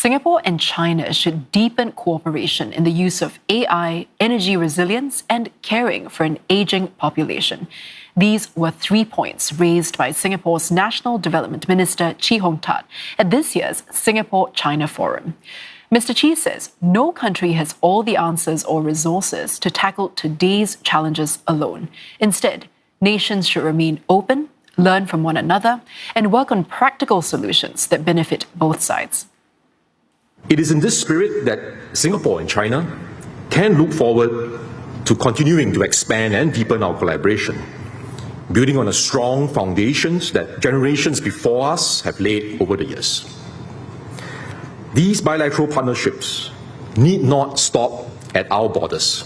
Singapore and China should deepen cooperation in the use of AI, energy resilience, and caring for an aging population. These were 3 points raised by Singapore's National Development Minister Chee Hong Tat at this year's Singapore-China Forum. Mr. Chee says no country has all the answers or resources to tackle today's challenges alone. Instead, nations should remain open, learn from one another, and work on practical solutions that benefit both sides. It is in this spirit that Singapore and China can look forward to continuing to expand and deepen our collaboration, building on the strong foundations that generations before us have laid over the years. These bilateral partnerships need not stop at our borders.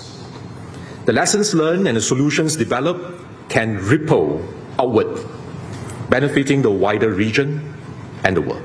The lessons learned and the solutions developed can ripple outward, benefiting the wider region and the world.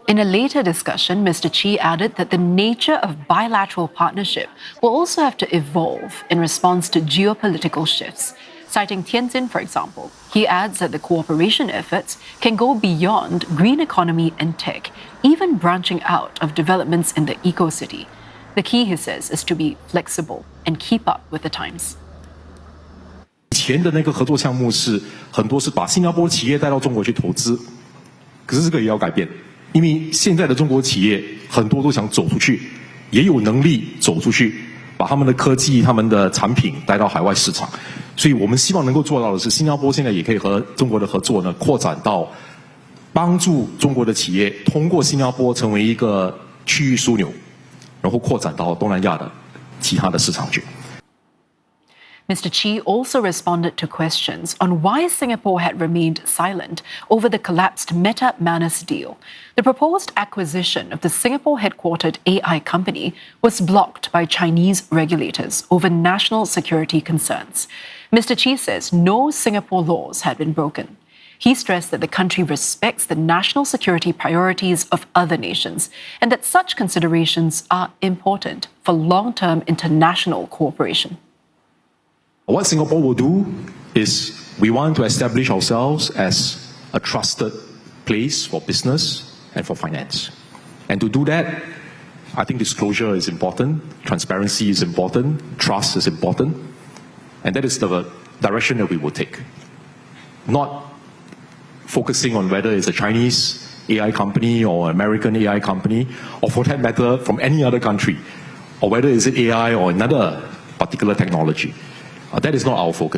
In a later discussion, Mr. Chee added that the nature of bilateral partnership will also have to evolve in response to geopolitical shifts. Citing Tianjin, for example, he adds that the cooperation efforts can go beyond green economy and tech, even branching out of developments in the eco-city. The key, he says, is to be flexible and keep up with the times. 以前的那个合作项目是很多是把新加坡企业带到中国去投资，可是这个也要改变。因为现在的中国企业很多都想走出去，也有能力走出去，把他们的科技、他们的产品带到海外市场。所以我们希望能够做到的是，新加坡现在也可以和中国的合作呢，扩展到帮助中国的企业通过新加坡成为一个区域枢纽，然后扩展到东南亚的其他的市场去。Mr. Chee also responded to questions on why Singapore had remained silent over the collapsed Meta Manus deal. The proposed acquisition of the Singapore-headquartered AI company was blocked by Chinese regulators over national security concerns. Mr. Chee says no Singapore laws had been broken. He stressed that the country respects the national security priorities of other nations and that such considerations are important for long-term international cooperation. What Singapore will do is we want to establish ourselves as a trusted place for business and for finance. And to do that, I think disclosure is important, transparency is important, trust is important, and that is the direction that we will take. Not focusing on whether it's a Chinese AI company or American AI company, or for that matter, from any other country, or whether it's AI or another particular technology. That is not our focus.